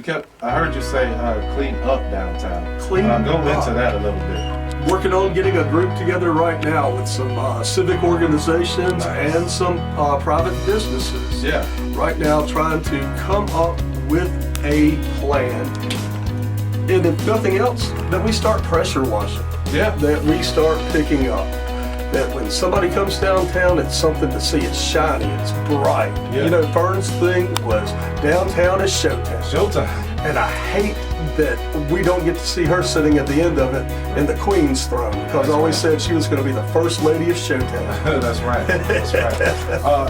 I heard you say clean up downtown. Clean Go up. into that a little bit. Working on getting a group together right now with some civic organizations Nice. and some private businesses. Yeah. Right now trying to come up with a plan. And if nothing else, that we start pressure washing. Yeah. That we start picking up. That when somebody comes downtown, it's something to see. It's shiny, it's bright. Yeah. You know, Fern's thing was downtown is showtime. Showtime. And I hate that we don't get to see her sitting at the end of it in the Queen's throne, because I always said she was going to be the first lady of Showtime. That's right. That's right.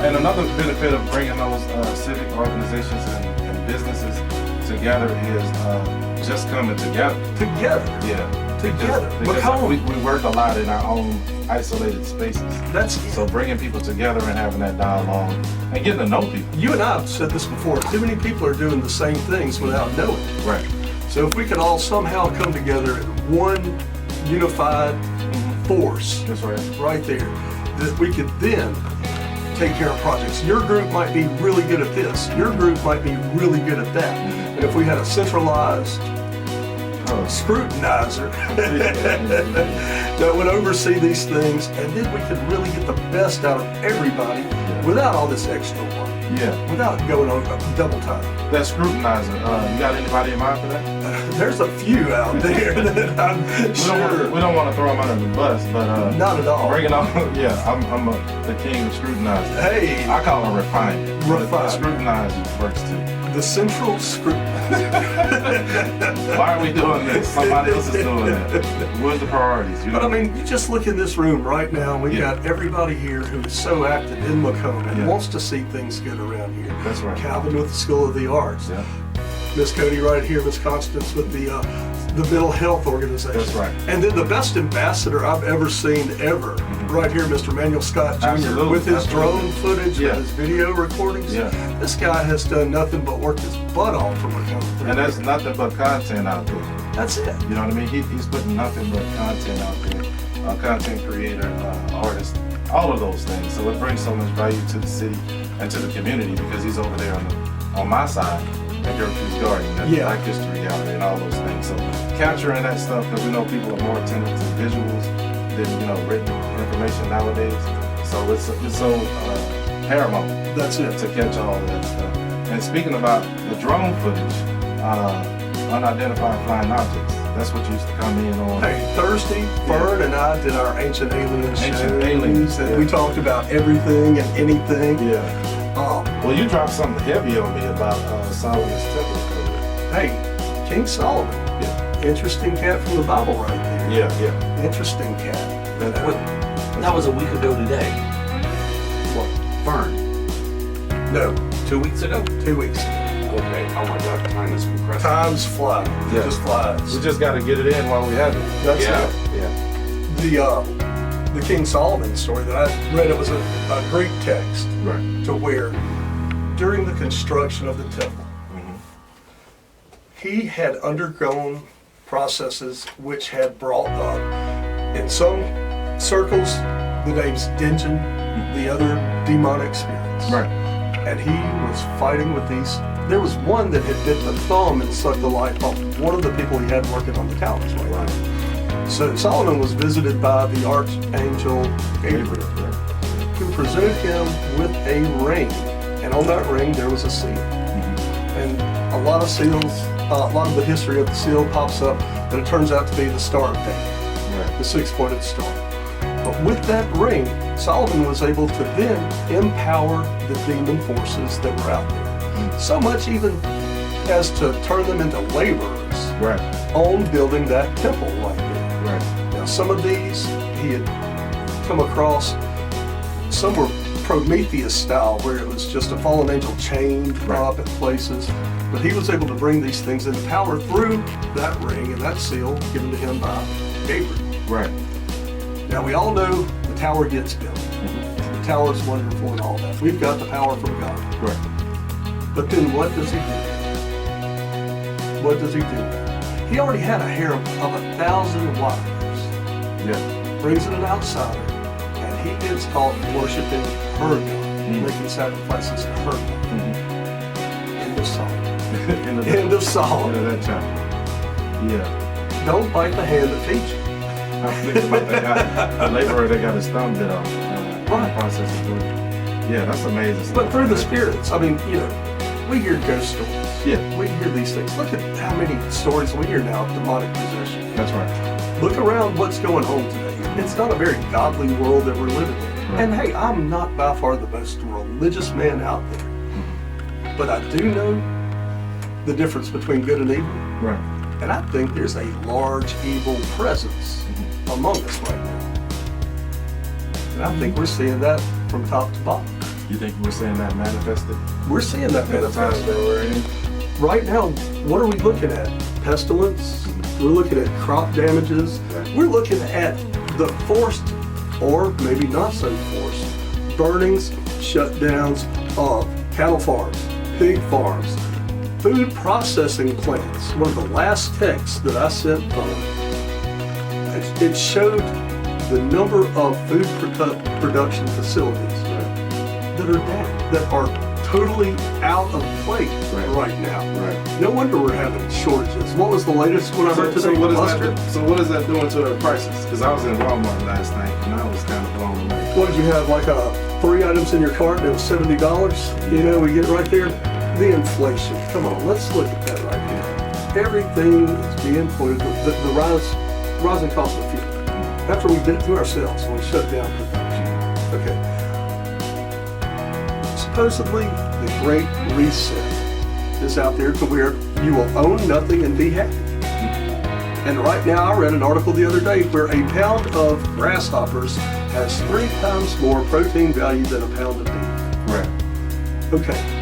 And another benefit of bringing those civic organizations and businesses together is just coming together. Together. Yeah. Together. Because we work a lot in our own isolated spaces. That's So bringing people together and having that dialogue and getting to know people. You and I have said this before. Too many people are doing the same things without knowing it. Right. So if we could all somehow come together in one unified force, That's right. right there, that we could then take care of projects. Your group might be really good at this. Your group might be really good at that. And if we had a centralized scrutinizer that would oversee these things, and then we could really get the best out of everybody without all this extra work. Yeah. Without going on double time. That scrutinizer, you got anybody in mind for that? There's a few out there that I'm sure. We don't want to throw them under the bus, but Not at all. bring it on. Yeah, I'm the king of scrutinizer. Hey, I call it refinement. Refine. Scrutinizer works too. the central scrutinizer. Why are we doing this? Somebody else is doing that. What's the priorities? You know? But I mean, you just look in this room right now. We've Yeah. got everybody here who is so active in Macomb and Yeah. wants to see things good around here. That's right. Calvin with the School of the Arts. Yeah. Miss Cody right here, Miss Constance with the mental health organization. That's right. And then the best ambassador I've ever seen ever, right here, Mr. Manuel Scott Jr. Absolutely, with his absolutely. drone footage, Yeah. with his video recordings. Yeah. This guy has done nothing but work his butt off for Macomb. And there's nothing but content out there. That's it. You know what I mean? He's putting nothing but content out there. Content creator, artist, all of those things. So it brings so much value to the city and to the community because he's over there on my side at Gertrude's Garden, at the Yeah. Black History Gallery and all those things. So capturing that stuff, because we know people are more attentive to visuals than written information nowadays. So it's so paramount That's it. to catch all of that stuff. And speaking about the drone footage, unidentified flying objects, that's what used to come in on. Hey, Thursday, Fern and I did our Ancient Aliens Ancient shows, Aliens, and yeah. we talked about everything and anything. Yeah. Um, Well, you dropped something heavy on me about Solomon's Temple. hey, King Solomon, Yeah. interesting cat from the Bible right there. Yeah. Interesting cat. That was a week ago today. What? Fern. No, 2 weeks ago? 2 weeks. Okay. Oh my God, time is compressed. Times fly. Yeah. Just flies. We just got to get it in while we have it. That's Yeah. it. Yeah. The King Solomon story that I read, it was a Greek text Right. to where during the construction of the temple, Mhm. he had undergone processes which had brought up, in some circles, the names Dingeon, the other demonic spirits. Right. And he was fighting with these. There was one that had bit the thumb and sucked the life off one of the people he had working on the towers. Right. So Solomon was visited by the archangel Gabriel, Right. who presented him with a ring. And on that ring there was a seal. And a lot of seals, a lot of the history of the seal pops up, but it turns out to be the Star of David, Right. the six-pointed star. But with that ring, Solomon was able to then empower the demon forces that were out there. So much even as to turn them into laborers Right. on building that temple right there. Right. Now some of these he had come across, some were Prometheus style, where it was just a fallen angel chained Right. up at places. But he was able to bring these things into power through that ring and that seal given to him by Gabriel. Right. Now we all know the tower gets built. The tower is wonderful and all that. We've got the power from God. Right. But then what does he do? What does he do? He already had a harem of 1,000 wives. Yeah. Brings in an outsider, and he gets caught worshiping her God, making sacrifices to her God in the song. End of song. End of that chapter. Yeah. Don't bite the hand that feeds you. I think about that guy, the laborer that got his thumb bit off. Right. Process of doing it. Yeah, that's amazing. But through the spirits, I mean, we hear ghost stories. Yeah. We hear these things. Look at how many stories we hear now of demonic possession. That's right. Look around what's going on today. It's not a very godly world that we're living in. Right. And hey, I'm not by far the most religious man out there. But I do know the difference between good and evil. Right. And I think there's a large evil presence among us right now. And I think we're seeing that from top to bottom. You think we're seeing that manifested We're seeing that in the times manifest. that we're in? Right now, what are we looking at? Pestilence. We're looking at crop damages. Right. We're looking at the forced, or maybe not so forced, burnings, shutdowns of cattle farms, pig farms, food processing plants. One of the last texts that I sent home, it showed the number of food production facilities that are down, that are totally out of place right now. Right. No wonder we're having shortages. What was the latest one I heard today? So what is that doing to their prices? Because I was in Walmart last night and I was kind of blown away. What did you have, like 3 items in your cart and it was $70? We get right there. The inflation. Come on, let's look at that right here. Everything is being pointed to the rising cost of fuel. After we did it to ourselves when we shut down production. Okay. Supposedly, the Great Reset is out there to where you will own nothing and be happy. And right now, I read an article the other day where a pound of grasshoppers has 3 times more protein value than a pound of beef. Right. Okay.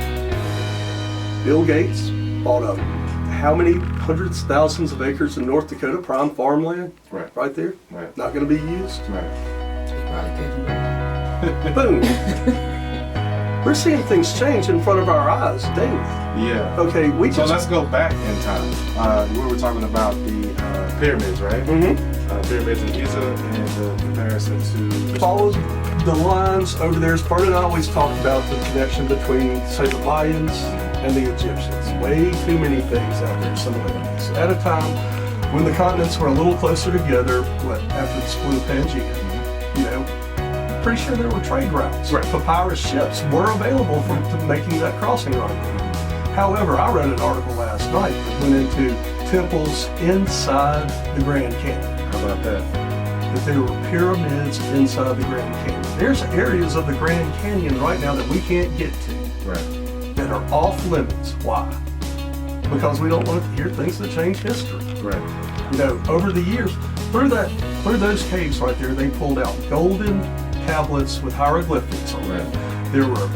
Bill Gates bought up how many hundreds, thousands of acres in North Dakota, prime farmland? Right. Right there? Right. Not going to be used? Right. He probably couldn't. Boom. We're seeing things change in front of our eyes daily. Yeah. Okay, So let's go back in time. We were talking about the pyramids, right? Mm-hmm. Pyramids in Giza and the comparison to Follow the lines over there. Sparta and I always talked about the connection between, say, the Mayans and the Egyptians. Way too many things out there, similarities. At a time when the continents were a little closer together, after the split of Pangea, pretty sure there were trade routes. Right. Papyrus ships were available for making that crossing right there. However, I read an article last night that went into temples inside the Grand Canyon. How about that? That there were pyramids inside the Grand Canyon. There's areas of the Grand Canyon right now that we can't get to Right. that are off limits. Why? Because we don't want to hear things that change history. Right. Over the years, through those caves right there, they pulled out golden tablets with hieroglyphics on them. Right. There were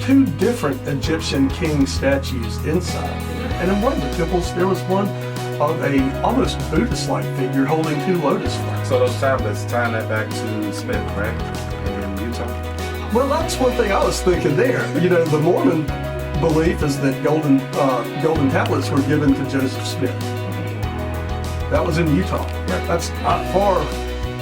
2 different Egyptian king statues inside there. And in one of the temples, there was one of a almost Buddhist-like figure holding 2 lotus flowers. So those tablets, tying that back to Smith, right? In Utah. Well, that's one thing I was thinking there. The Mormon belief is that golden tablets were given to Joseph Smith. That was in Utah. Right. That's not far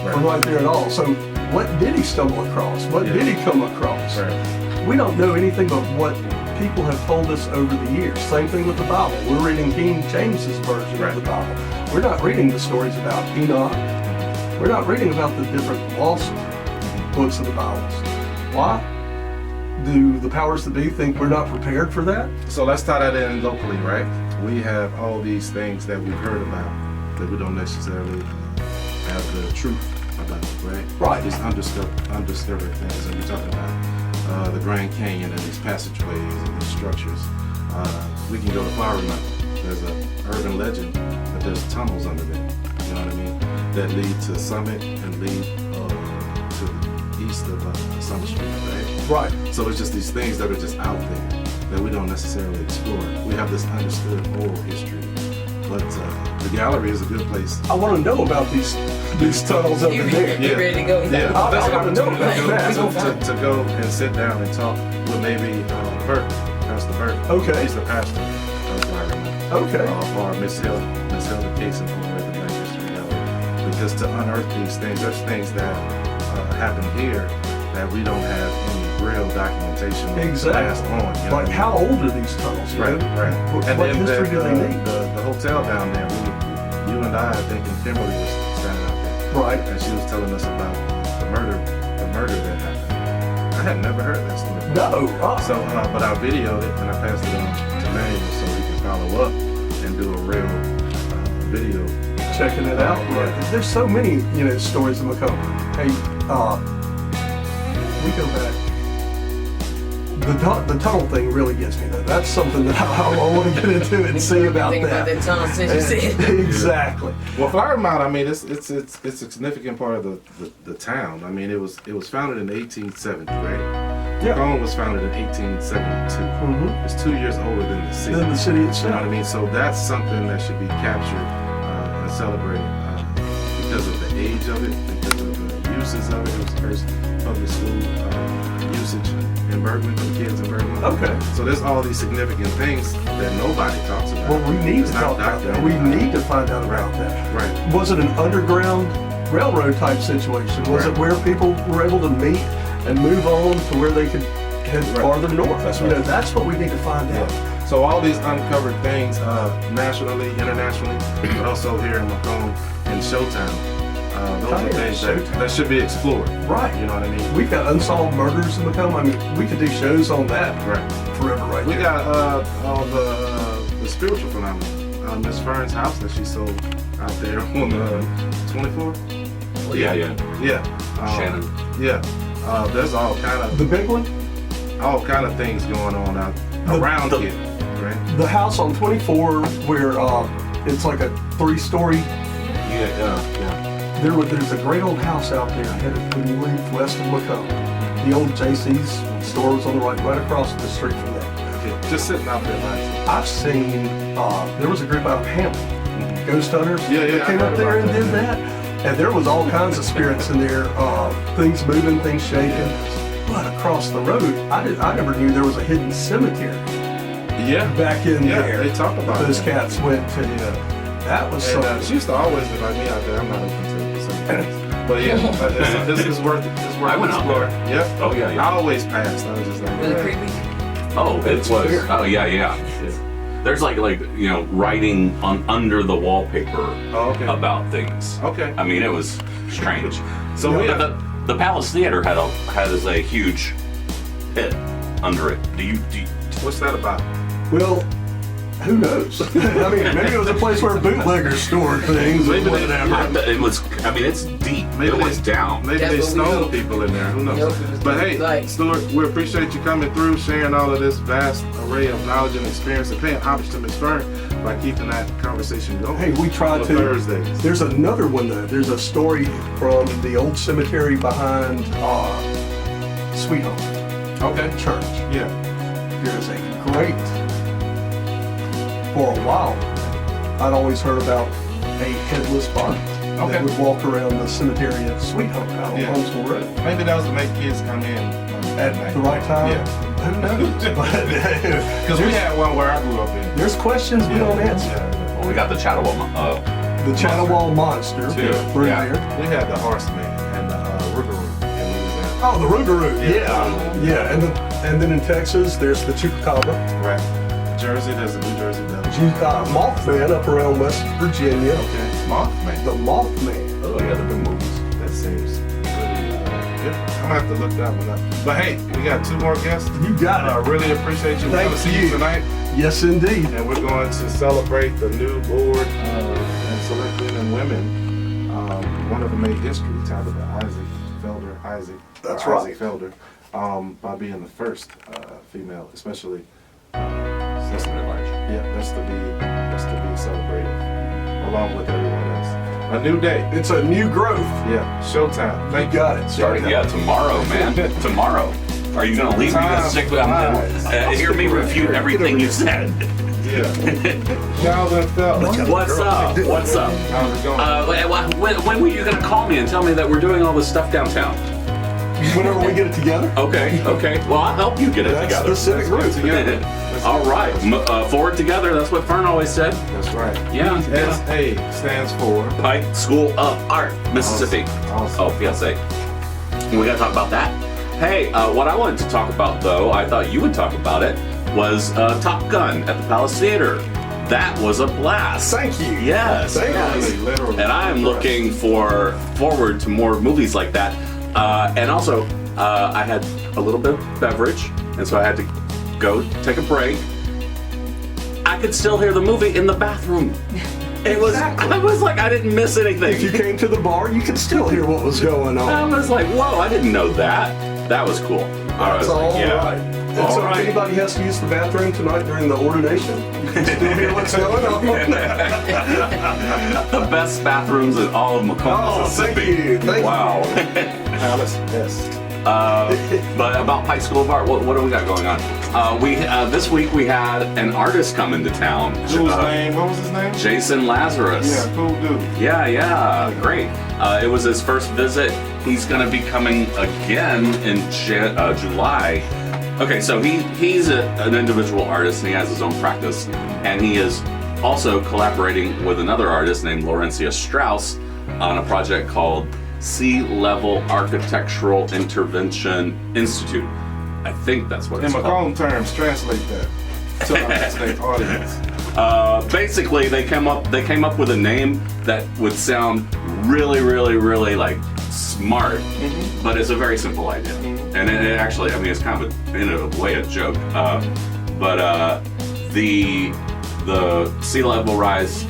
from right there at all. So what did he stumble across? What did he come across? Right. We don't know anything but what people have told us over the years. Same thing with the Bible. We're reading King James's version of the Bible. We're not reading the stories about Enoch. We're not reading about the different lost books of the Bibles. Why? Do the powers that be think we're not prepared for that? So let's tie that in locally, right? We have all these things that we've heard about that we don't necessarily have the truth about, right? Right. These undiscovered things that we're talking about. The Grand Canyon and these passageways and these structures. We can go to Flowery Mountain. There's an urban legend that there's tunnels under there, you know what I mean? That lead to Summit and lead to the east of Summer Street, right? Right. So it's just these things that are just out there that we don't necessarily explore. We have this understood oral history, but the gallery is a good place. I want to know about these tunnels over there. You ready to go? Yeah, I that's an wanna know opportunity about that. to go and sit down and talk with maybe Bert, Pastor Bert. Okay. He's the pastor of Flowery Mountain. Okay. Or Miss Hilda Casey over at the Black History Gallery. Because to unearth these things, there's things that happen here that we don't have any real documentation to Exactly. pass on. You know? Like, how old are these tunnels? you Right, know? right. What, And what then history do they need? the hotel down there, you and I think, and Kimberly was standing out there, Right. and she was telling us about the murder that happened. I had never heard that story before. No. So, but I videoed it and I passed it on to Manuel so we can follow up and do a real video. Checking it out. Right. There's so many, stories in Macomb. Hey, we go back. The tunnel thing really gets me though. That's something that I want to get into and see about Think that. about that tunnel since you said. Exactly. Well, Firemount, I mean, it's a significant part of the town. I mean, it was founded in 1870, right? Yeah. Macomb was founded in 1872. Mm-hmm. It's 2 years older than the city. Then the city You know itself. what I mean? So that's something that should be captured and celebrated because of the age of it, because of the uses of it. It was the first public school usage in Bergman for the kids in Bergman. Okay. So there's all these significant things that nobody talks about. Well, we need It's to not talk about that. documented. We need to find out about that. Right. Was it an underground railroad type situation? Was Right. it where people were able to meet and move on to where they could head Right. farther north? That's You know, right. that's what we need to find out. Yeah. So all these uncovered things, nationally, internationally, but also here in Macomb and Showtown, those are things that should be explored. Right. You know what I mean? We've got unsolved murders in Macomb. I mean, we could do shows on that Right. forever right We there. got all the spiritual phenomena. Miss Fern's house that she sold out there on 24. Yeah. Yeah. Shannon. Yeah. There's all kind The big one, of things going on out around here, right? the house on 24 where it's like a 3-story. Yeah. There's a great old house out there headed to west of Macomb. The old JC's store was on the right across the street from there. Yeah, just sitting out there nice. I've seen, there was a group out of Hampton, Ghost Hunters, Yeah, that I came heard up there about and did that. that. And there was all kinds of spirits in there, things moving, things shaking. But across the road, I never knew there was a hidden cemetery Yeah. back in Yeah, there. they talk about Those that. cats went to. That was And something. she used to always invite me out there. I'm not open to some but yeah, it's worth it. It's worth I went out there. exploring. Yeah. Oh, yeah. I always passed. I was just like, Really yeah. creepy. Oh, it It's was. weird. Oh, yeah. There's like writing on under the wallpaper Oh, okay. about things. Okay. I mean, it was strange. So we But the Palace Theater has a huge pit under it. Do you What's that about? Well, who knows? I mean, maybe it was a place where bootleggers stored things or Maybe they- whatever. it was. I mean, it's deep. Maybe it they- was down. Maybe That's they what we stole hope. people in there. Who knows? Nope, it was But hey, like- Stuart, we appreciate you coming through, sharing all of this vast array of knowledge and experience, and paying homage to Miss Fern by keeping that conversation going. Hey, we tried on to. Thursdays. There's another one though. There's a story from the old cemetery behind Sweet Home Okay. Church. Yeah. There's a great. For a while, I'd always heard about a headless body Okay. that would walk around the cemetery at Sweet Home out on Yeah. Holmesville Road Maybe that was to make kids come in at the right time. Yeah. Who knows? Because we had one where I grew up in. There's questions we don't answer. Yeah. Well, we got the Chattawam. The Chattawam Monster Yeah. through Yeah. there. We had the Horseman and the Roogaroo in Louisiana. Oh, the Rougarou. Yeah. Yeah. And then in Texas, there's the Chupacabra. Right. Jersey, there's a New Jersey Devil. Mothman up around West Virginia. Okay. Mothman. The Mothman. Oh yeah, the big movies. That seems really different. I'm gonna have to look that one up. But hey, we got 2 more guests. You got I it. really appreciate you. We're Thank gonna see you you. tonight, Yes, indeed. and we're going to celebrate the new board and select men and women. One of them made history, titled Isaac That's Isaac Felder, by being the first female, especially. Listen to March. Yeah, that's to be celebrated along with everyone else. A new day. It's a new growth. Yeah, showtime. Thank You got it. Starting tomorrow, man. Tomorrow. Are you gonna leave me Time this sick? flies. Hear me refute everything you said. Yeah. Calvin Phelps. What's up? What's up? How's it going? When were you gonna call me and tell me that we're doing all this stuff downtown? Whenever we get it together. Okay. Well, I'll help you get it That's together. the civic Let's route. get together. All right. Forward together. That's what Fern always said. That's right. Yeah. SA stands for Pike School of Art, Mississippi. Awesome. Oh, PSA. We gotta talk about that. Hey, what I wanted to talk about, though, I thought you would talk about it, was Top Gun at the Palace Theater. That was a blast. Thank you. Yes. Thank yes. you. Literally. And I am looking forward to more movies like that. And also, I had a little bit of beverage, and so I had to go take a break. I could still hear the movie in the bathroom. It was. Exactly. I was like, I didn't miss anything. If you came to the bar, you could still hear what was going I on. was like, whoa, I didn't know that. That was cool. I was That's all like, yeah. right. And All so right. if anybody has to use the bathroom tonight during the ordination, you can still hear what's going on. The best bathrooms in all of Macomb, Oh, Mississippi. thank you. Thank you. Wow. Palace, yes. But about Pike School of Art, what do we got going on? We this week we had an artist come into town. Whose name? What was his name? Jason Lazarus. Yeah, cool dude. Yeah, great. It was his first visit. He's going to be coming again in July. Okay, so he's an individual artist and he has his own practice, and he is also collaborating with another artist named Laurencia Strauss on a project called Sea Level Architectural Intervention Institute. I think that's what In it's called. Macomb terms, translate that to our next audience. Basically, they came up with a name that would sound really like smart, but it's a very simple idea, and it actually, I mean, it's kind of in a way a joke. But the Sea Level Rise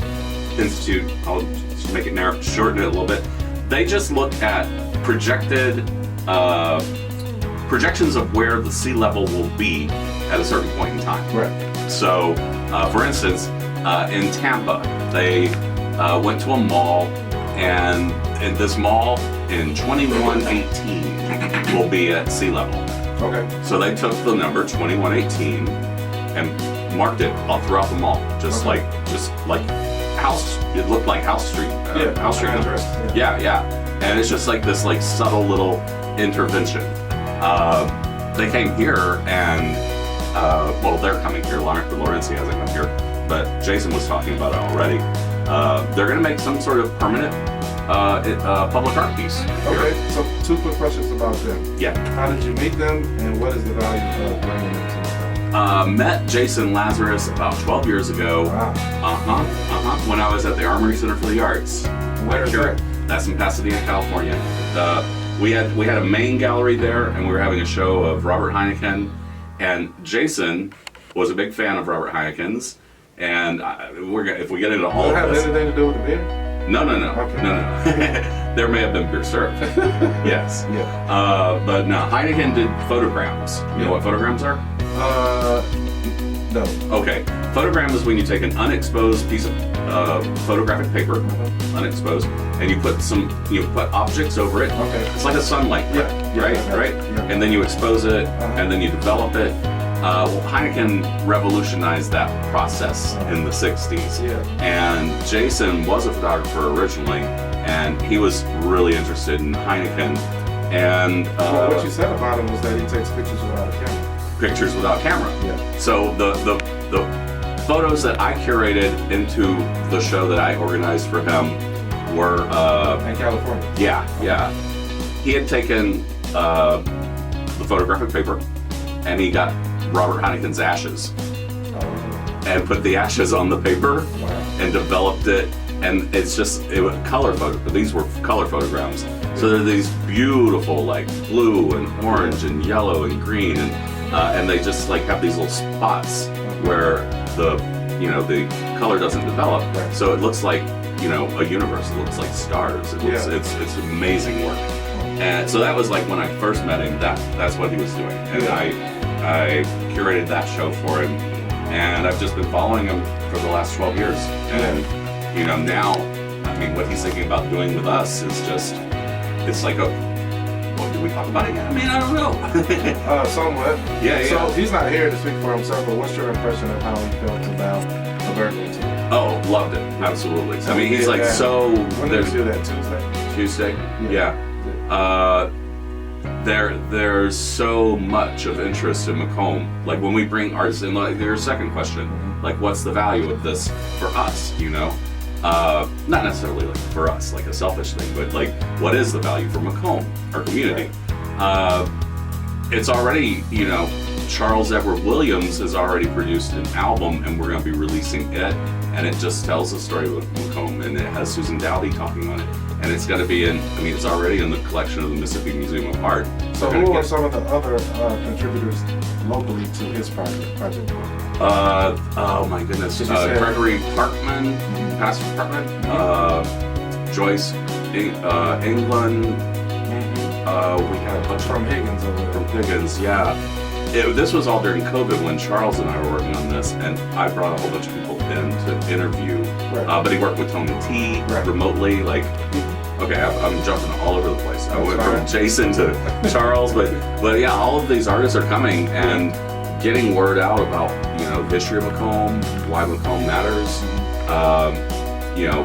Institute, I'll just make it narrow, shorten it a little bit. They just look at projections of where the sea level will be at a certain point in time. Right. So, for instance, in Tampa, they went to a mall, and in this mall in 2118 will be at sea level. Okay. So they took the number 2118 and marked it all throughout the mall, just like House. It looked like House Street. House Street. address, Yeah. And it's just like this subtle little intervention. They came here and well, they're coming here. Laurencia hasn't come here, but Jason was talking about it already. They're going to make some sort of permanent public art piece. Okay, so 2 quick questions about them. Yeah. How did you meet them, and what is the value of bringing them to the town? Met Jason Lazarus about 12 years ago. Wow. When I was at the Armory Center for the Arts. Where is that? That's in Pasadena, California. We had a main gallery there, and we were having a show of Robert Heineken, and Jason was a big fan of Robert Heineken's, and if we get into all Does it of have this, anything to do with the beer? no. Okay. There may have been beer served. Yes. Yeah. But no, Heineken did photograms. You know what photograms are? No. Okay. Photogram is when you take an unexposed piece of photographic paper, unexposed, and you put objects over it. Okay. It's like a sunlight, right? Yeah. And then you expose it, and then you develop it. Heineken revolutionized that process in the 60s. Yeah. And Jason was a photographer originally, and he was really interested in Heineken. And Well, what you said about him was that he takes pictures without a camera. pictures without camera. Yeah. So the photos that I curated into the show that I organized for him were In California. yeah. He had taken the photographic paper, and he got Robert Heineken's ashes and put the ashes on the paper Wow. and developed it. And it's just color photo. These were color photograms. So they're these beautiful like blue and orange and yellow and green, and they just like have these little spots where the color doesn't develop. Right. So it looks like a universe. It looks like stars. It's amazing work. And so that was like when I first met him. That's what he was doing, and I curated that show for him, and I've just been following him for the last 12 years. And now, I mean, what he's thinking about doing with us is just, it's like what did we talk about again? I mean, I don't know. Somewhat. Yeah. So he's not here to speak for himself, but what's your impression of how he felt about the virtual tour? Oh, loved it. Absolutely. I mean, he's like so. When did you do that? Tuesday? Tuesday? Yeah. There's so much of interest in Macomb. Like when we bring artists in, like your second question, like what's the value of this for us, not necessarily like for us, like a selfish thing, but like what is the value for Macomb, our community? it's already, you know, Charles Edward Williams has already produced an album, and we're going to be releasing it, and it just tells the story of Macomb, and it has Susan Dowdy talking on it, and it's going to be in, I mean, it's already in the collection of the Mississippi Museum of Art. So who are some of the other contributors locally to his project? Oh my goodness, Gregory Parkman, Pastor Parkman, Joyce England, we had a bunch From Higgins over there. from Higgins, yeah. This was all during COVID when Charles and I were working on this, and I brought a whole bunch of people in to interview. Right. But he worked with Tony T remotely, like, okay, I'm jumping all over the place. I went from Jason to Charles, but yeah, all of these artists are coming and getting word out about, you know, the history of Macomb, why Macomb matters. You know,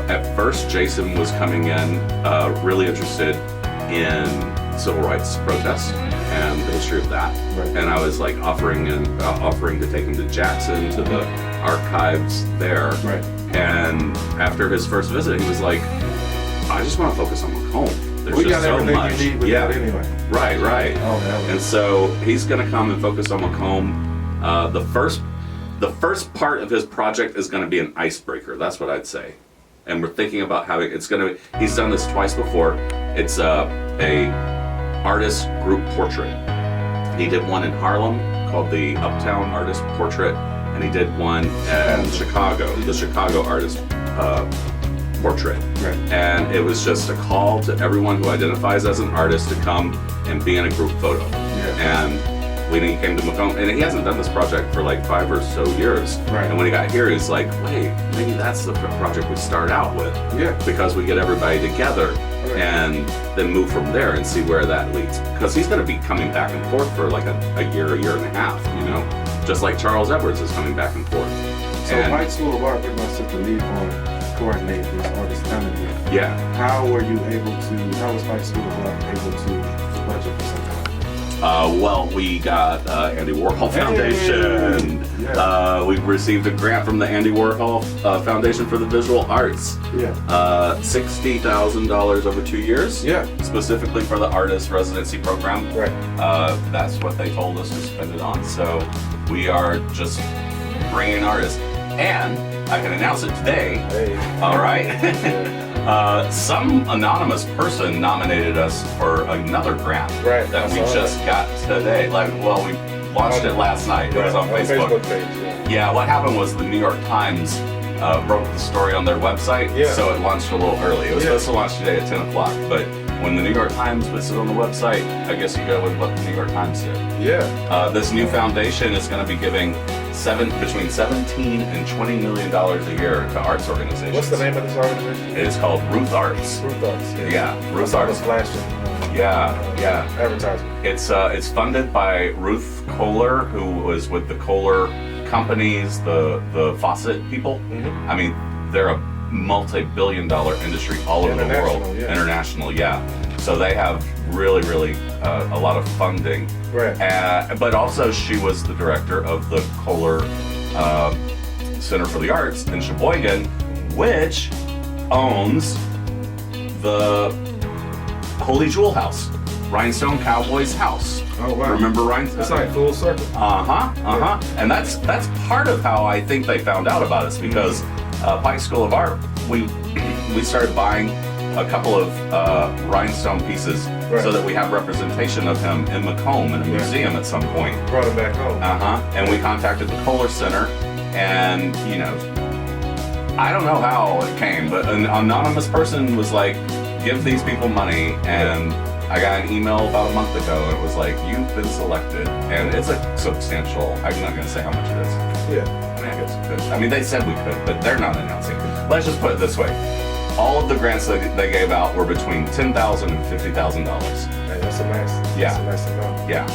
at first Jason was coming in really interested in civil rights protests and the history of that. Right. And I was like offering to take him to Jackson, to the archives there. Right. And after his first visit, he was like, I just want to focus on Macomb. There's We just got so everything much. you need with that anyway. Right. Oh, man. And so he's going to come and focus on Macomb. The first part of his project is going to be an icebreaker. That's what I'd say. And we're thinking about having, he's done this twice before. It's a artist group portrait. He did one in Harlem called the Uptown Artist Portrait, and he did one in Chicago, the Chicago Artist Portrait. Right. And it was just a call to everyone who identifies as an artist to come and be in a group photo. Yeah. And when he came to Macomb, and he hasn't done this project for like 5 or so years. Right. And when he got here, he's like, wait, maybe that's the project we start out with. Yeah. Because we get everybody together and then move from there and see where that leads. Because he's going to be coming back and forth for like a year and a half, you know? Just like Charles Edwards is coming back and forth. So And- Pike School of Art pretty much took the lead on coordinate these artists coming here. Yeah. How was Pike School of Art able to budget for something like that? Well, we got Andy Warhol Foundation. Yeah. We received a grant from the Andy Warhol Foundation for the Visual Arts. Yeah. $60,000 over 2 years. Yeah. Specifically for the artist residency program. Right. That's what they told us to spend it on. So we are just bringing artists. And I can announce it today. Hey. All right. Yeah. Some anonymous person nominated us for another grant Right, that I we saw just got today. We launched it last night. It was on Facebook. page, yeah. Yeah, what happened was the New York Times broke the story on their website, Yeah. so it launched a little early. It was Yeah. supposed to launch today at 10 o'clock, but when the New York Times puts it on the website, I guess you go with what the New York Times did. Yeah. This new foundation is going to be giving between $17 and $20 million a year to arts organizations. What's the name of this organization? It's called Ruth Arts. Ruth Arts. Yeah, Ruth I saw Arts. the flashing. Yeah. Advertisement. It's funded by Ruth Kohler, who was with the Kohler companies, the faucet people. Mm-hmm. I mean, they're a multi-billion-dollar industry all over the world. Yeah. International, yeah. So they have really a lot of funding. Right. But also, she was the director of the Kohler Center for the Arts in Sheboygan, which owns the Holy Jewel House, Rhinestone Cowboy's house. Oh wow. Remember Rhinestone? It's like full circle. And that's part of how I think they found out about us, because Pike School of Art, we started buying a couple of rhinestone pieces so that we have representation of him in Macomb in a museum at some point. Brought him back home. And we contacted the Kohler Center, and you know, I don't know how it came, but an anonymous person was like, give these people money, and I got an email about a month ago, and it was like, you've been selected, and it's a substantial, I'm not gonna say how much it is. Yeah. I mean, I guess we could. I mean, they said we could, but they're not announcing. Let's just put it this way. All of the grants that they gave out were between $10,000 and $50,000. Hey, that's a nice. Yeah. That's a nice amount. Yeah.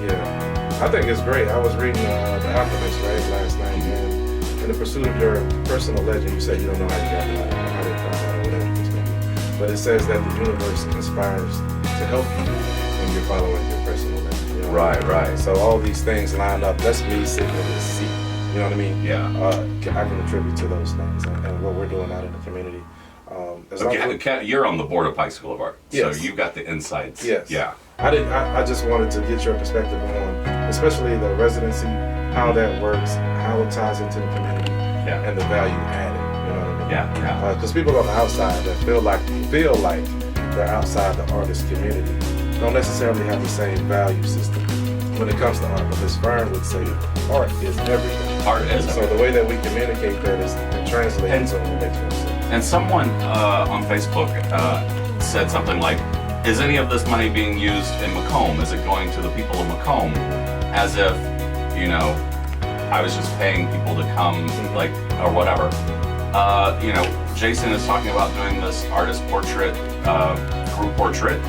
Yeah. I think it's great. I was reading The Alchemist last night, and in the pursuit of your personal legend, you said you don't know how you got it, how they found out, or whatever the case may be. But it says that the universe conspires to help you when you're following your personal legend. You know? Right. So all these things lined up. That's me sitting in this seat. You know what I mean? Yeah. I can attribute to those things and what we're doing out in the community. As long as Okay, you're on the board of Pike School of Art, Yes. so you got the insights. Yes. Yeah. I just wanted to get your perspective on, especially the residency, how that works, how it ties into the community, Yeah. and the value added. You know what I mean? Yeah. Because people on the outside that feel like they're outside the artist community don't necessarily have the same value system when it comes to art. But Ms. Fern would say art is everything. Art is So the way that we communicate that is and translate it so it makes more sense. And someone on Facebook said something like, is any of this money being used in Macomb? Is it going to the people of Macomb? As if, you know, I was just paying people to come, like, or whatever. You know, Jason is talking about doing this artist portrait, group portrait,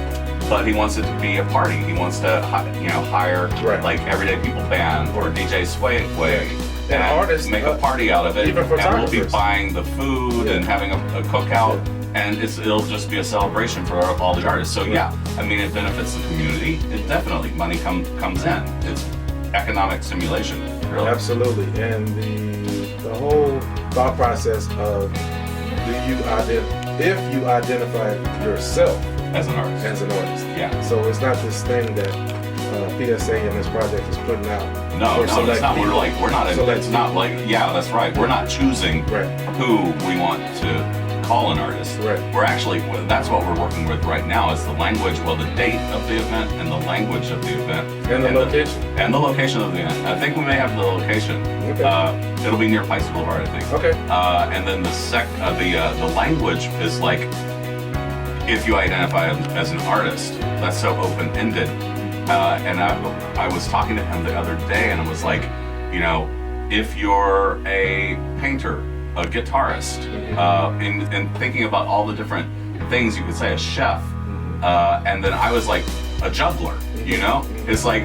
but he wants it to be a party. He wants to, you know, hire Right. like Everyday People Band or DJ Sway and Quay. And artists, make a party out of it, even and we'll be photographers. buying the food Yeah. and having a cookout, and it'll just be a celebration for all the artists. So yeah, I mean, it benefits the community. It definitely money comes in. It's economic stimulation, really. Absolutely, and the whole thought process of if you identify yourself As an artist. as an artist. Yeah. So it's not this thing that PSA and this project is putting out. No, for it's select not. people. We're not. Select It's not people. like. Yeah, that's right. We're not choosing Right. who we want to call an artist. Right. We're actually. That's what we're working with right now. Is the language. Well, the date of the event and the language of the event And the location. and the location of the event. I think we may have the location. Okay. It'll be near Pikes Boulevard, I think. Okay. And then the language is like, if you identify as an artist, that's so open-ended. And I was talking to him the other day, and I was like, you know, if you're a painter, a guitarist, and thinking about all the different things you could say, a chef, and then I was like, a juggler, you know? It's like,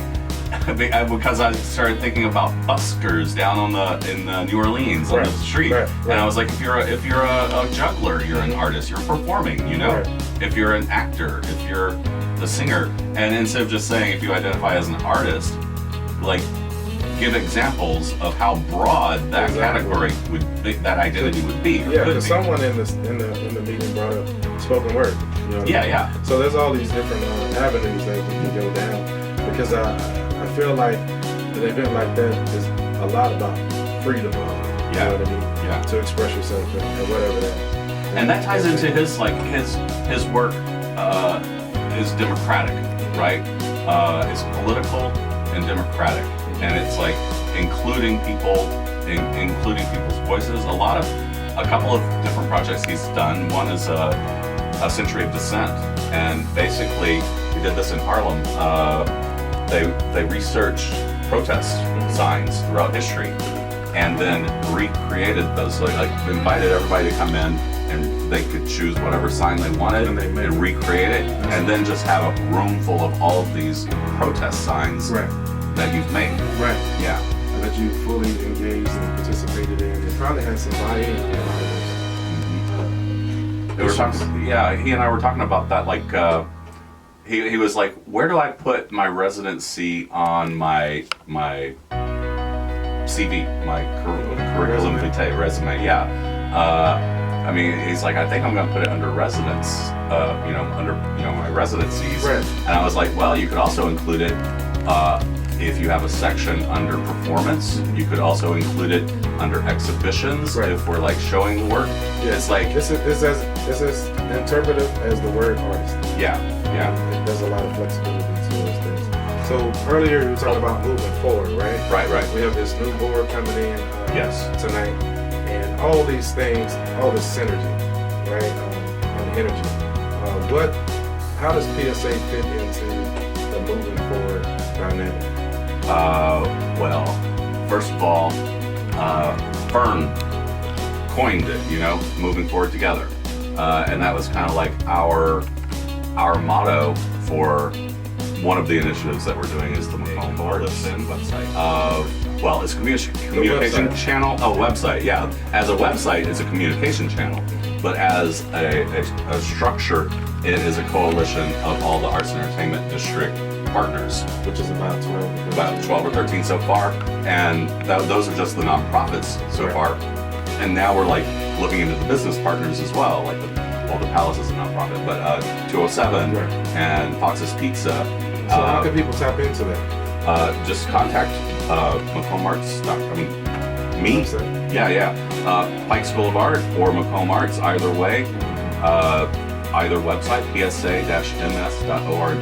because I started thinking about buskers down in New Orleans on the Right, street, right, and I was like, if you're a juggler, you're an artist, you're performing, you know. Right. If you're an actor, if you're the singer, and instead of just saying if you identify as an artist, like give examples of how broad that Exactly. category that identity would be. or Yeah, could because be. someone in the meeting brought up spoken word. You know what I mean? Yeah. So there's all these different avenues that we can go down, because I feel like an event like that is a lot about freedom. You Yeah. know what I mean? Yeah. To express yourself and whatever that. And that ties into his work is democratic, right? It's political and democratic, and it's like including people, including people's voices. A couple of different projects he's done. One is a Century of Dissent, and basically he did this in Harlem. They researched protest signs throughout history, and then recreated those. Like invited everybody to come in, and they could choose whatever sign they wanted And they made and it. recreate it, and then just have a room full of all of these protest signs Right. that you've made. Right. Yeah. And that you fully engaged and participated in. It probably had some buy-in in a lot of those. We were talking, yeah, he and I were talking about that. Like, he was like, "Where do I put my residency on my CV, my curriculum vitae resume?" Yeah. I mean, he's like, "I think I'm going to put it under residence, under my residencies." Right. And I was like, "Well, you could also include it." If you have a section under performance, you could also include it under exhibitions. Right. If we're like showing the work, it's like This is as interpretive as the word artist. yeah. There's a lot of flexibility to those things. So earlier you were talking about moving forward, right? Right. We have this new board coming in Yes. tonight, and all these things, all this synergy, right, and energy. How does PSA fit into the moving forward dynamic? Well, first of all, Fern coined it, moving forward together. And that was kind of like our motto for one of the initiatives that we're doing is the Macomb Artists website. Well, it's a communication website. channel. Oh, website, yeah. As a website, it's a communication channel. But as a structure, it is a coalition of all the Arts and Entertainment District partners. Which is about 12. About 12 or 13 so far, and those are just the nonprofits so Right. far. And now we're like looking into the business partners as well, like the Palace is a nonprofit, but 207 Right. and Fox's Pizza So how can people tap into that? Just contact Macomb Arts. I mean, me. Pike School of Art or Macomb Arts. Either way, either website, psa-ms.org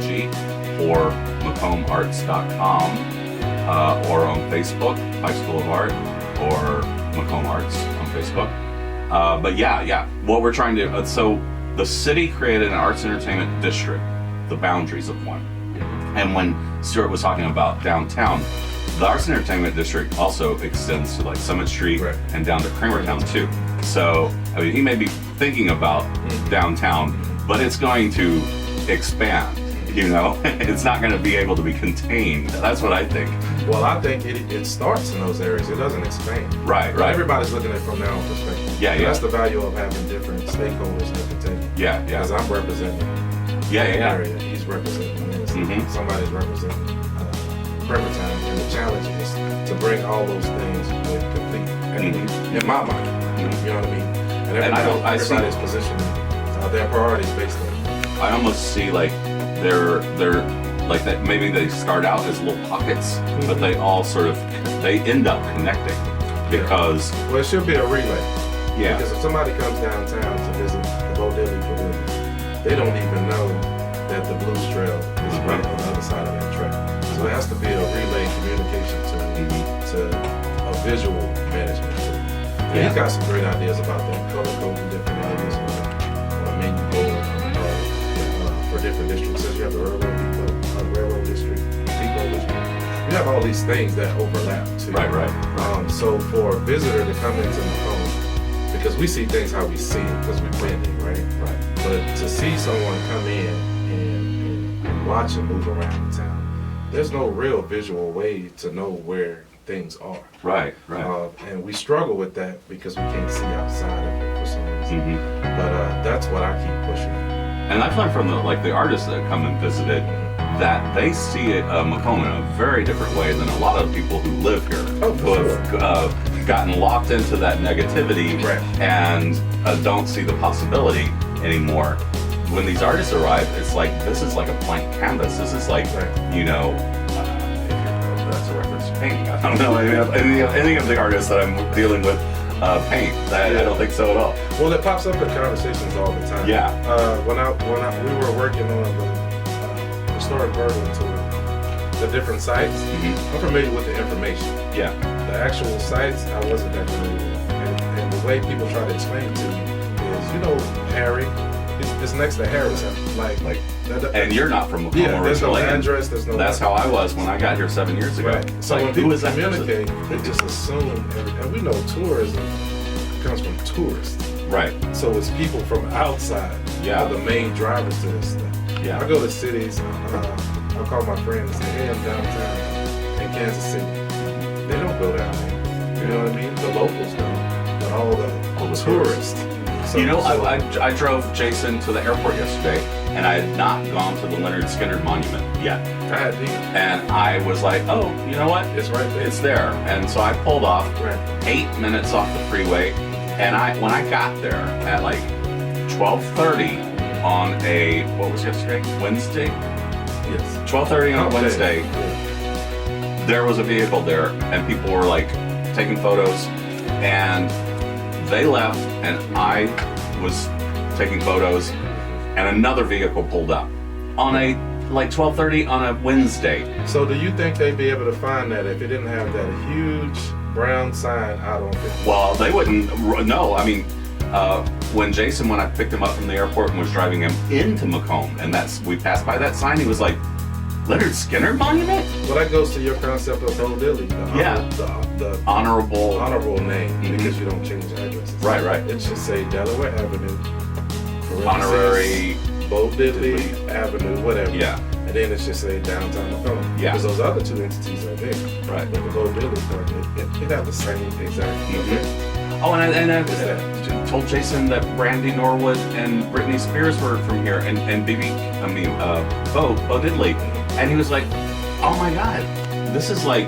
or macombarts.com, or on Facebook, Pike School of Art or Macomb Arts on Facebook. But what we're trying to, so the city created an arts entertainment district, the boundaries of one. And when Stuart was talking about downtown, the arts and entertainment district also extends to like Summit Street and down to Kramertown too. So, I mean, he may be thinking about downtown, but it's going to expand, you know? It's not going to be able to be contained. That's what I think. Well, I think it starts in those areas. It doesn't expand. Right. Everybody's looking at it from their own perspective. Yeah. That's the value of having different stakeholders that can take it. Yeah. Because I'm representing the area. He's representing this. Somebody's representing Kramertown. And the challenge is to bring all those things with complete equity in my mind. You know what I mean? And everybody's positioning their priorities based on it. I almost see like they're like that. Maybe they start out as little pockets, but they all they end up connecting because. Well, it should be a relay. Yeah. Because if somebody comes downtown to visit the Bo Diddley Pavilion, they don't even know that the Blues Trail is right on the other side of that track. So it has to be a relay communication to a visual management tool. And he's got some great ideas about that, color coding different areas on a menu board for different districts. Says you have the railroad district, depot district. You have all these things that overlap too. Right. So for a visitor to come into Macomb, because we see things how we see it because we're blending, right? But to see someone come in and watch and move around the town, there's no real visual way to know where things are. Right. And we struggle with that because we can't see outside of it for some reason. But that's what I keep pushing. And I've learned from the artists that come and visited that they see it, Macomb in a very different way than a lot of people who live here, who have gotten locked into that negativity and don't see the possibility anymore. When these artists arrive, it's like, this is like a blank canvas. This is like, you know, that's a reference to painting. I don't know any of the artists that I'm dealing with paint. I don't think so at all. Well, it pops up in conversations all the time. Yeah. When we were working on the historic Berlin tour, the different sites, I'm familiar with the information. Yeah. The actual sites, I wasn't that familiar with. And the way people try to explain it to you is, you know, Harry, it's next to Harris. Like and you're not from Macomb there's no originally. address, there's no... That's how I was when I got here 7 years ago. Right. So like, when people who is that communicate, person? they just assume, and we know tourism comes from tourists. Right. So it's people from outside are the main drivers to this stuff. Yeah. I go to cities, I'll call my friend and say, hey, I'm downtown in Kansas City. They don't go down there. You know what I mean? The locals don't, but all the tourists. So, you know, I drove Jason to the airport yesterday, and I had not gone to the Leonard Skinner Monument yet. I had these. And I was like, oh, you know what? It's right there. It's there. And so I pulled off 8 minutes off the freeway, and when I got there at like 12:30 on a, what was yesterday? Wednesday? Yes. 12:30 on a Wednesday. Yeah. There was a vehicle there, and people were like taking photos, and they left, and I was taking photos, and another vehicle pulled up on a 12:30 on a Wednesday. So do you think they'd be able to find that if it didn't have that huge brown sign out on it? Well, they wouldn't. No, I mean, when I picked him up from the airport and was driving him into Macomb, and we passed by that sign, he was like, Leonard Skinner Monument? Well, that goes to your concept of Bo Diddley. The honorable name, because you don't change addresses. Right. It should say Delaware Avenue. Honorary Bo Diddley Avenue, whatever. Yeah. And then it should say downtown Macomb. Yeah. Because those other two entities are there. Right. But the Bo Diddley part, it have the same exact. Oh, and I told Jason that Brandy Norwood and Britney Spears were from here, and Bo Diddley, and he was like, oh my God, this is like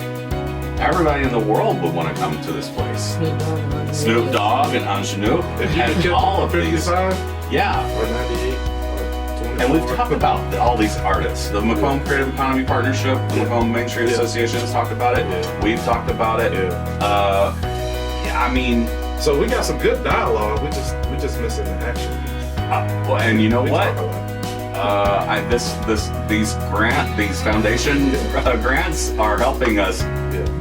everybody in the world would want to come to this place. Snoop Dogg and Ingenue If you and could get all of 55, these. Yeah. or 98, or And we've talked about all these artists. The Macomb Creative Economy Partnership, the Macomb Main Street Association has talked about it. Yeah. We've talked about it. I mean, so we got some good dialogue. We just missing the action piece. well, and you know We what? talk about it. These foundation grants are helping us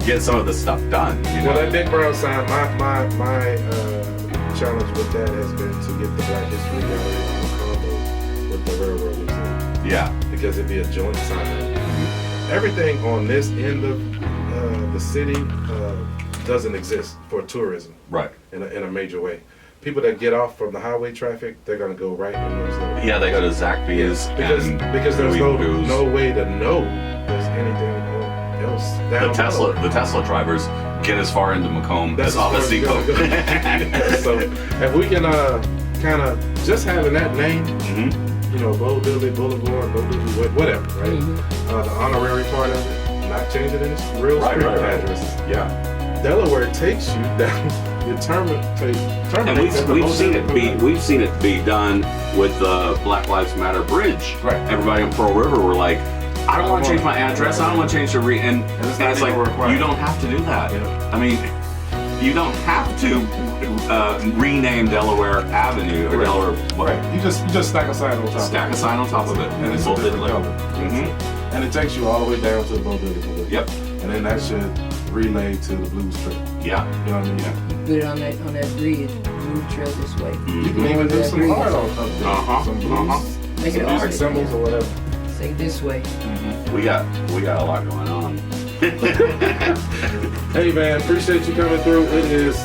get some of this stuff done. You know? Well, that big brown sign, my challenge with that has been to get the Black History Gallery on the combo with the Railroad Museum. Yeah. Because it'd be a joint sign. Everything on this end of the city doesn't exist for tourism Right. in a major way. People that get off from the highway traffic, they're gonna go right in those little. Yeah, they go to Zaxby's Because there's Louis no way to know there's anything else down the Tesla drivers get as far into Macomb as Office Depot. So if we can kind of just having that name, you know, Bo Diddley Boulevard, Bo Diddley, whatever, right? The honorary part of it, not changing it, it's real street addresses. Yeah. Delaware takes you down. You terminate. And we've seen it be done with the Black Lives Matter bridge. Right. Everybody in Pearl River were like, I don't want to change my address. I don't want to change the and it's it's like required. you don't have to do that. Yeah. I mean, you don't have to rename Delaware Avenue or Delaware. Right. You just stack a sign on top. Stack a sign on top of it, And it's a different color. And it takes you all the way down to the Bo Diddley. Yep. And then that should relay to the Blues Trail. Yeah. You know what I mean? Yeah. Put it on that bridge. Blue trail this way. You can even do some art on up there. Some blues, Make it some music art. symbols or whatever. Say this way. We got a lot going on. Hey man, appreciate you coming through. It is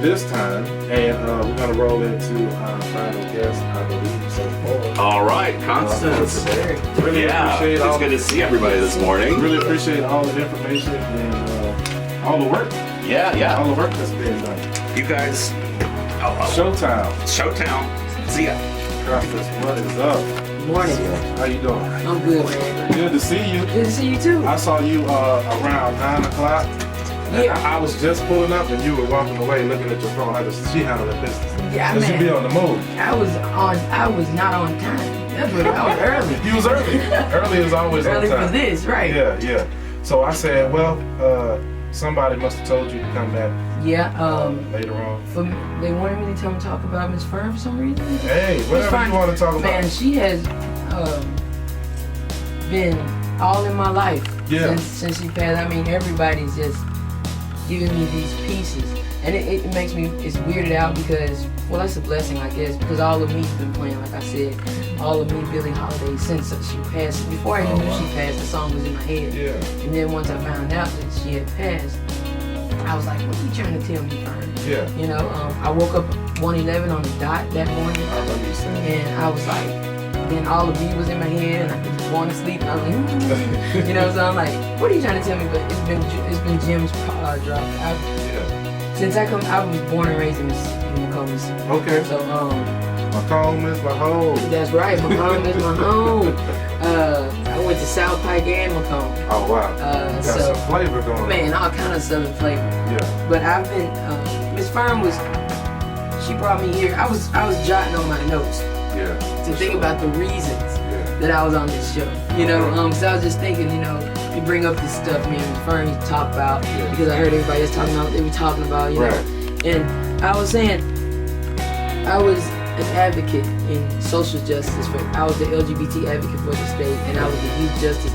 this time, and we're gonna roll into our final guest, I believe, so far. All right, Constance. Really appreciate it's all. good to see everybody this morning. Really appreciate all the information and all the work. Yeah. All the work that's being done. You guys. Showtime. Showtown. See ya. Constance, what is up? Morning. How you doing? I'm good, man. Good to see you. Good to see you too. I saw you around 9 o'clock. And Yeah. I was just pulling up and you were walking away looking at your phone. How does she handle her business? Yeah, Cause she be man. on the move. I was not on time. That's what I was early. You was early. Early is always Early on time. for this, right? Yeah. So I said, well, somebody must have told you to come back Yeah. later on. They wanted me to come talk about Miss Fern for some reason. Hey, whatever you want to talk about. Man, she has been all in my life since she passed. I mean, everybody's just giving me these pieces, and it makes me, it's weirded out because, well, that's a blessing, I guess, because all of me's been playing, like I said, all of me, Billie Holiday, since she passed. Before I even knew she passed, the song was in my head. Yeah. And then once I found out that she had passed, I was like, what are you trying to tell me, Fern? Yeah. You know, I woke up 1:11 on the dot that morning. I remember you saying. And I was like, then all of me was in my head, and I was just going to sleep, and I was like, you know, so I'm like, what are you trying to tell me? But it's been Jim's drop. Since I was born and raised in Macomb, Mississippi. Okay. So Macomb is my home. that's right, Macomb is my home. I went to South Pike and Macomb. Oh wow. So Got some flavor going on. man, all kind of Southern flavor. Yeah. But I've been Miss Fern she brought me here. I was jotting on my notes Yeah. to think about the reasons that I was on this show. You know, so I was just thinking, you know, you bring up this stuff me and Fern used to talk about because I heard everybody else talking about, they were talking about, you know. And I was saying, I was an advocate in social justice. I was the LGBT advocate for the state, and I was the youth justice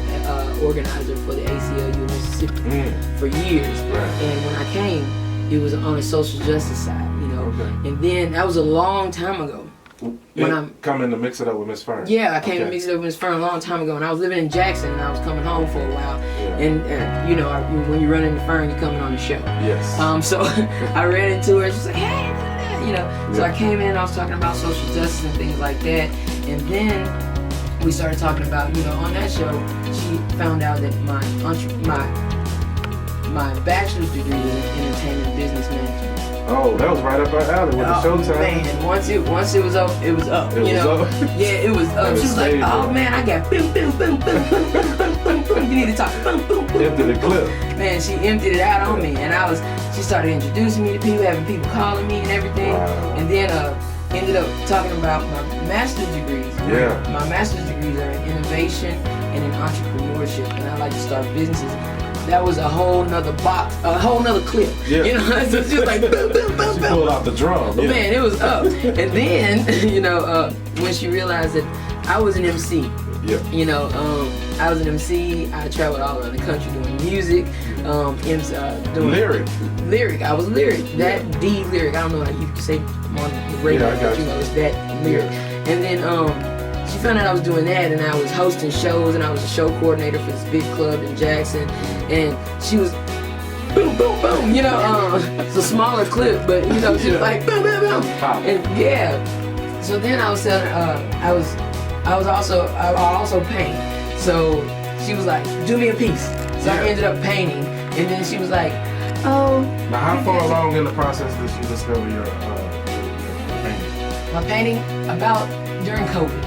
organizer for the ACLU in Mississippi for years. And when I came, it was on the social justice side, you know. And then that was a long time ago. Coming to mix it up with Miss Fern. Yeah, I came to mix it up with Miss Fern a long time ago, and I was living in Jackson, and I was coming home for a while. And you know, when you run into Fern, you're coming on the show. Yes. So I ran into her. She's like, hey, you know. So I came in. I was talking about social justice and things like that, and then we started talking about, you know, on that show, she found out that my bachelor's degree was in entertainment business management. Oh, that was right up our alley with the Showtime. Man, once it was up, it was up. It was up. Yeah, it was up. And it She was like, stayed oh there. man, I got boom, boom, boom, boom, boom, boom, boom, boom, boom. You need to talk. Boom, boom, boom. Empty the clip. Man, she emptied it out on me, and she started introducing me to people, having people calling me and everything. Wow. And then ended up talking about my master's degrees. Yeah. My master's degrees are in innovation and in entrepreneurship, and I like to start businesses. That was a whole nother box, a whole nother clip. Yeah. You know, so it's just like boom, boom, boom, She boom. pulled out the drum. Yeah. Man, it was up. And then, you know, when she realized that I was an MC, Yeah. you know, I was an MC. I traveled all around the country doing music, doing Lyric. I was lyric. That D lyric. I don't know how you can say on the radio, Yeah, I got but you you. know, it's that lyric. And then she found out I was doing that, and I was hosting shows, and I was a show coordinator for this big club in Jackson, and she was boom, boom, boom. You know, it's a smaller clip, but you know, she's like boom, boom, boom. Pop. And yeah. So then I was telling I also paint. So she was like, do me a piece. So I Yeah. ended up painting, and then she was like, oh. Now, how far along in the process did you discover your painting? My painting about during COVID.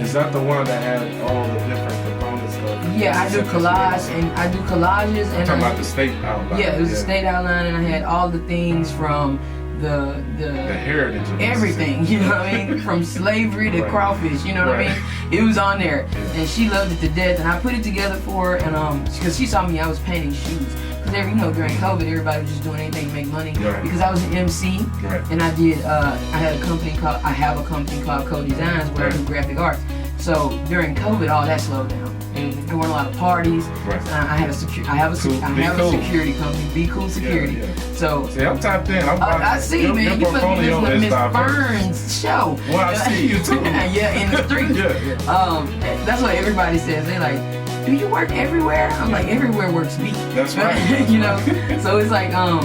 Is that the one that had all the different components of? Yeah, I do collage and I do collages I'm and talking about the state outline. yeah, it was a state outline, and I had all the things from the heritage of everything, you know what I mean? From slavery to Right. crawfish, you know what Right. I mean? It was on there, Yeah. and she loved it to death. And I put it together for her, and because she saw me, I was painting shoes. Because you know, during COVID, everybody was just doing anything to make money. Right. Because I was an MC, Right. and I did. I have a company called Co Designs where I do Right. graphic arts. So during COVID, all that slowed down. There weren't a lot of parties. Right. I have a security company, Be Cool Security. Yeah, yeah. So See, I'm tapped in. I see, your, man. Your You must be portfolio listening to is Miss diverse. Burns' show. Well, I see you too. Yeah, in the street. Yeah. That's what everybody says. They like, do you work everywhere? I'm like, everywhere works me. That's right. You know. So it's like, but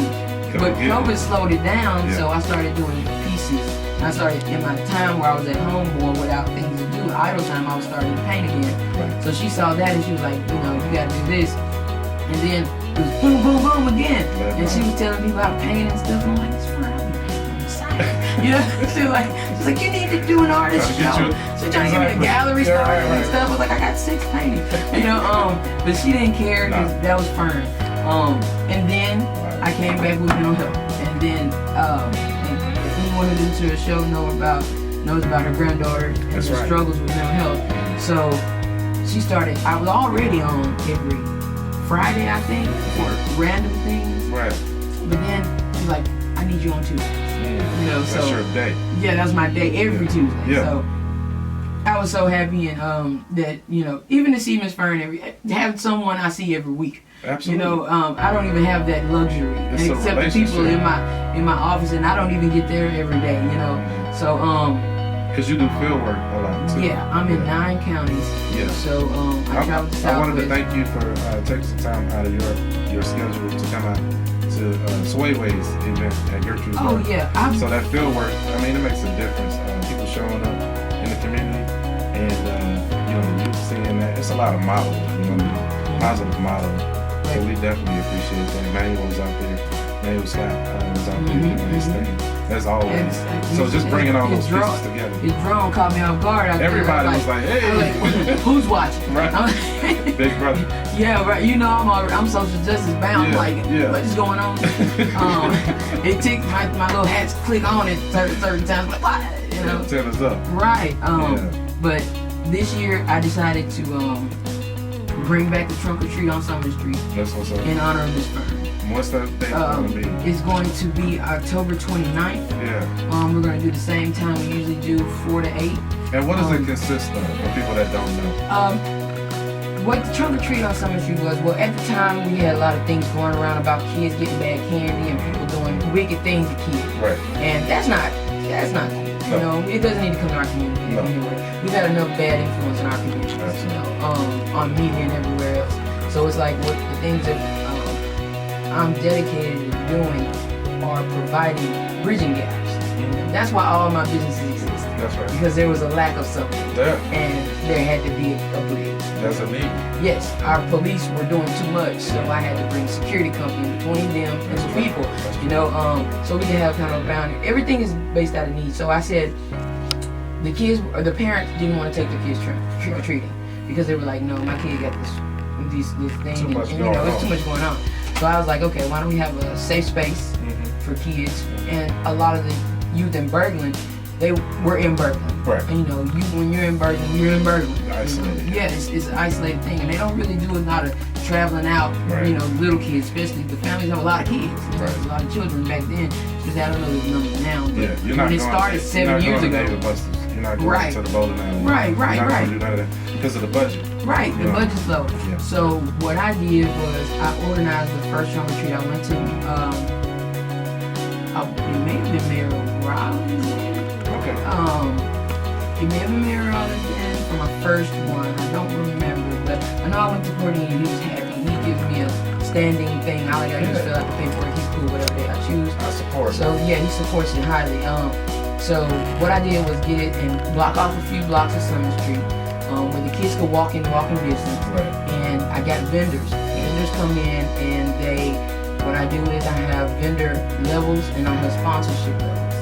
get it. COVID slowed it down. Yeah. So I started doing pieces. I started in my time where I was at home more without things to do, idle time. I was starting to paint again. Right. So she saw that and she was like, you know, you gotta do this. And then it was boom, boom, boom again. That's And she right. was telling people how to paint and stuff. I'm like, it's fine. I'm painting on the side. You know, she's like, you need to do an artist Trying to get show. you- She's trying to get me a Exactly. gallery Yeah, started right, and stuff. I was like, I got 6 paintings. You know, but she didn't care because No. that was Fern. And then I came back with mental health. And then and if anyone who listens to her show knows about her granddaughter and That's the right. struggles with mental health. So she started, I was already on every Friday, I think, for random things. Right. But then she's like, I need you on Tuesday. You know, That's so your day. yeah, that's my day every Tuesday. Yeah. So I was so happy and that, you know, even to see Miss Fern have someone I see every week. Absolutely. You know, I don't even have that luxury It's a except the people relationship. in my office, and I don't even get there every day. You know, so Because you do field work a lot too. yeah, I'm in 9 counties. Yeah. So I travel to I wanted to Southwest. thank you for taking some time out of your schedule to come out to Swayways event at Gertrude's Oh Park. yeah, So that field work, I mean, it makes a difference. People showing up in the community, and you know, you seeing that. It's a lot of modeling, you know, positive modeling. So we definitely appreciate that. Emmanuel's out there. Emmanuel Scott was out there doing his thing. As always. So just bringing all those pieces together. His drone caught me off guard. out there. Everybody I was like, hey. I was like, who's watching? Right. I'm like- Big brother. Yeah, right. You know, I'm social justice bound. Yeah, Like, yeah. what is going on? It took my little hats click on it certain times. Like, what? You know. Tell us up. Right. Yeah. But this year I decided to bring back the trunk or treat on Summer Street That's what's up. in honor of Miss Fern. What's that date going to be? It's going to be October 29th. Yeah. We're going to do the same time we usually do, 4 to 8. And what does it consist of for people that don't know? What the trunk or treat on Summer Street was, well, at the time we had a lot of things going around about kids getting bad candy and people doing wicked things to kids. Right. And that's not cool. You know, it doesn't need to come to our community No. anyway. We've got enough bad influence in our community, you know, on media and everywhere else. So it's like what the things that I'm dedicated to doing are providing bridging gaps. And that's why all my businesses exist. That's right. Because there was a lack of something. Yeah. And there had to be a bridge. That's a need. Yes, our police were doing too much, so I had to bring security company between them and the people, you know, so we can have kind of a boundary. Everything is based out of need. So I said the kids, or the parents didn't want to take their kids trick or treating because they were like, no, my kid got this thing, Too much and you know, going it's too on. much going on. So I was like, okay, why don't we have a safe space for kids? And a lot of the youth in Berglund, they were in Berkeley. Right. And you know, when you're in Berkeley, you're in Berkeley. Isolated. Yeah, it's an isolated thing, and they don't really do a lot of traveling out. Right. You know, little kids, especially the families have a lot of kids. Right. There's a lot of children back then. Because I don't know the numbers now. But Yeah, you're not when it going started to, 7 years you're not ago. going to Busters. You're not going Right. to the bowling alley. Right, You're not right. going to do none of that because of the budget. Right, the Yeah. budget's low. Yeah. So what I did was I organized the first trunk or treat. I went to, it may have been Mayor Rollins then. Okay. It may have been Mayor Rollins then for my first one. I don't remember, but I know I went to Courtney and he was happy. He gives me a standing thing. All I gotta do is fill out the paperwork. He's cool, whatever day I choose. I support. So yeah, he supports it highly. So what I did was get it and block off a few blocks of Summer Street, where the kids could walk in walking distance. Right. And I got vendors. Vendors come in and what I do is I have vendor levels and I have sponsorship levels.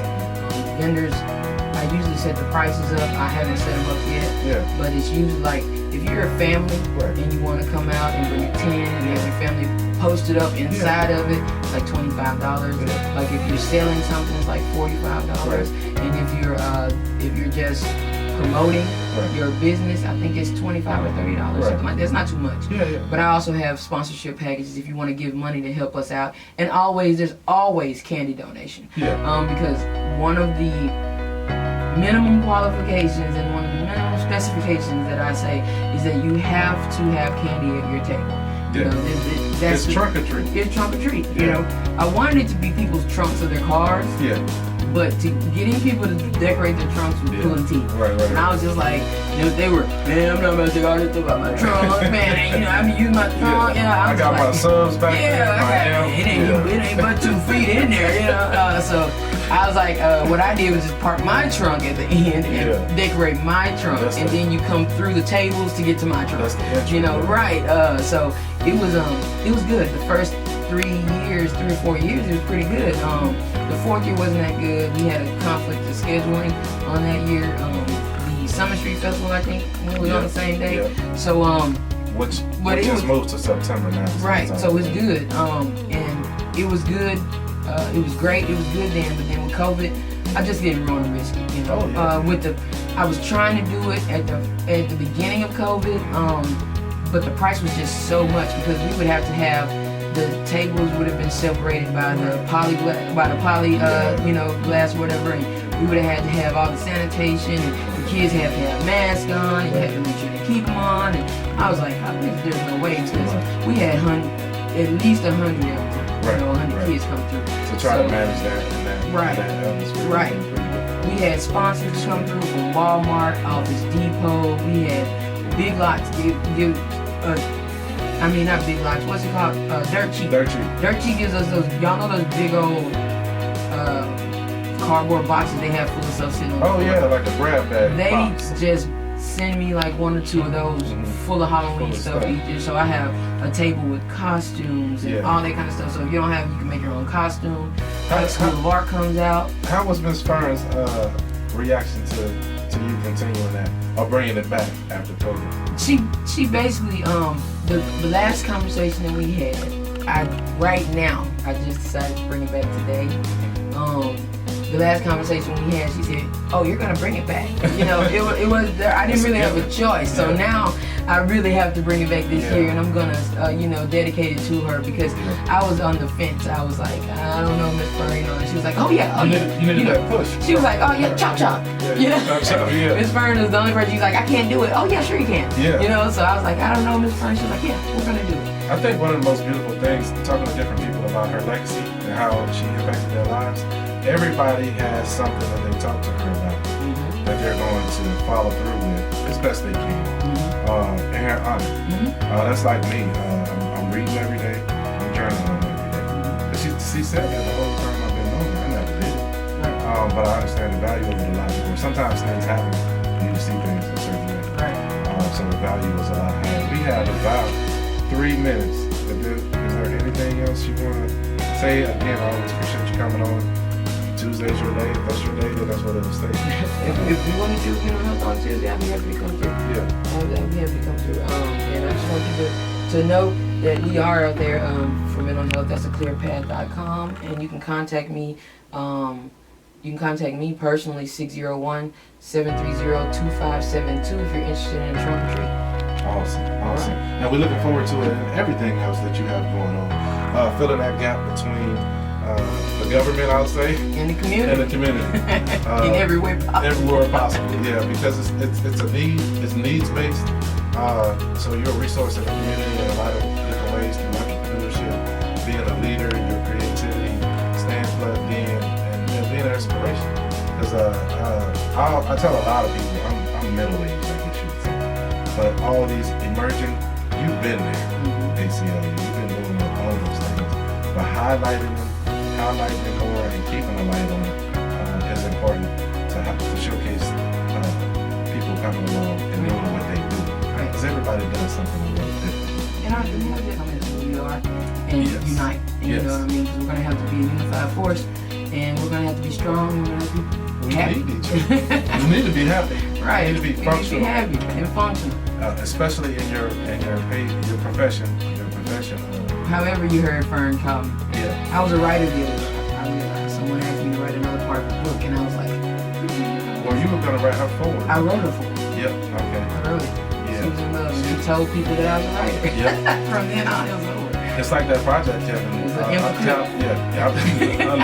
Vendors, I usually set the prices up. I haven't set them up yet. Yeah. But it's usually like, if you're a family Right. and you want to come out and bring a tent and have your family posted up inside of it, it's like $25. Yeah. Like if you're selling something, it's like $45. And if you're just promoting Right. your business, I think it's $25 or $30, Right. something like that. It's not too much. Yeah, yeah. But I also have sponsorship packages if you want to give money to help us out. And there's always candy donation. Yeah. Because one of the minimum qualifications and one of the minimum specifications that I say is that you have to have candy at your table. You Yeah. know, that's It's trunk or treat. It's trunk or treat. You Yeah. know, I wanted it to be people's trunks of their cars, Yeah. but to getting people to decorate their trunks with Yeah. pulling teeth. Right, right. And I was just like, you know, they were, man, I'm not about to take all this stuff about my trunk, man. And, you know, I mean, use my trunk. You know, I was got my like, subs back there. yeah, my I got, amp. it ain't but 2 feet in there, you know. So I was like, what I did was just park my trunk at the end and Yeah. decorate my trunk, That's and the- then you come through the tables to get to my trunk. That's the entry, You know, yeah. right? So it was good. The first 3 or 4 years, it was pretty good. The 4th year wasn't that good. We had a conflict of scheduling on that year. The Summer Street Festival, I think, was on the same day. Yeah. So Which But it just was- moved to September now. right, so it's good. And it was good. It was great. It was good then, but then with COVID, I just didn't want to risk it. You know, Oh, yeah. I was trying to do it at the beginning of COVID, but the price was just so much because we would have to have the tables would have been separated by the poly glass or whatever, and we would have had to have all the sanitation, and the kids have to have masks on, and you have to make sure to keep them on, and I was like, there's no way, because we had at least 100 every time. Right, You know, 100 right. kids come through. To try to manage that and that. Right. That atmosphere. Right. Pretty good. We had sponsors come through from Walmart, Office Depot. We had Big Lots not Big Lots. What's it called? Dirt Cheap. Dirt cheap. Dirt Cheap gives us those. Y'all know those big old cardboard boxes they have full of stuff sitting on. Oh the yeah, floor. like a grab bag They box. just send me like 1 or 2 of those Mhm. full of Halloween Full of stuff stuff. each year. So I have a table with costumes and Yeah. all that kind of stuff. So if you don't have, you can make your own costume. How- School of Art comes out. How was Miss Fern's reaction to you continuing that or bringing it back after COVID? She basically the last conversation that we had, I just decided to bring it back today. The last conversation we had, she said, "Oh, you're gonna bring it back." You know, it was there. I didn't really have a choice. So Yeah. now I really have to bring it back this Yeah. year, and I'm gonna dedicate it to her because I was on the fence. I was like, I don't know, Miss Fern, you know. And she was like, "Oh yeah, You needed that push. She was like, "Oh yeah, chop chop." Yeah, You know? chop, chop, yeah. Miss Fern is the only person. She's like, "I can't do it." "Oh yeah, sure you can." Yeah. You know, so I was like, "I don't know, Miss Fern." She was like, "Yeah, we're gonna do it." I think one of the most beautiful things, talking to different people about her legacy and how she impacted their lives, everybody has something that they talk to her about that they're going to follow through with as best they can. In her honor. That's like me. I'm reading every day. I'm journaling every day. And she said that the whole time I've been knowing her. I never did it. But I understand the value of it a lot more. Sometimes things happen and you see things a certain way. Right. So the value was a lot higher. We have about 3 minutes. Is there anything else you want to say? Again, I always appreciate you coming on. Tuesday's your day. If that's your day, then that's what it'll stay. If you want to do mental health on Tuesday, I'd be happy to come through. Yeah. I'd be happy to come through. And I just want you to know that we are out there for mental health. That's a clearpath.com, and you can contact me You can contact me personally, 601-730-2572 if you're interested in trumpetry. Awesome. And we're looking forward to it and everything else that you have going on. Filling that gap between the government, I'll say, In the community. and the community. In every way possible. Everywhere possible, yeah, because it's a need, it's needs based. So you're a resource in the community in a lot of different ways through entrepreneurship, being a leader, your creativity, staying plugged in, and being an inspiration. Because I tell a lot of people, I'm middle aged, I guess you would say, but all these emerging, you've been there, ACL, you've been doing all those things, but highlighting them more and keeping the light on is important to have to showcase people coming along and doing what they do. Because everybody does something a little different. And our community, I mean, that's who we are. And Yes. unite. And Yes. You know what I mean? 'Cause we're going to have to be a unified force. And we're going to have to be strong. And we're going to have to We be happy. need each other. We need to be happy. Right. We need to be functional. happy and functional. Especially in your profession. However you heard Fern call me. Yeah. I was a writer the other day. I realized someone asked me to write another part of the book. And I was like, Well, you were gonna write her forward. I wrote her for her. Yep. Okay. I wrote it. She was in love. And she told people that I was a writer. Yep. From then on, it was over. It's like that project, Kevin. It's an I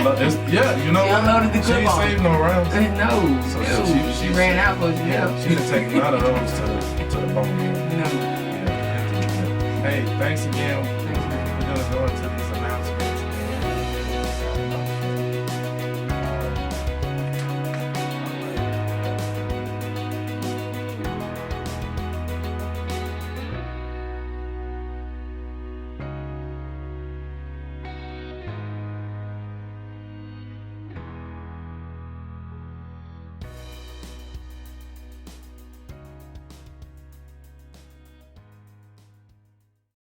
love this. Yeah, you know She what? unloaded the She clip ain't on. saved no rounds. No. So No. she ran out for you. Yeah, she didn't take none of those to the bone. No. Yeah. Hey, thanks again. Thanks, man. We're gonna go into the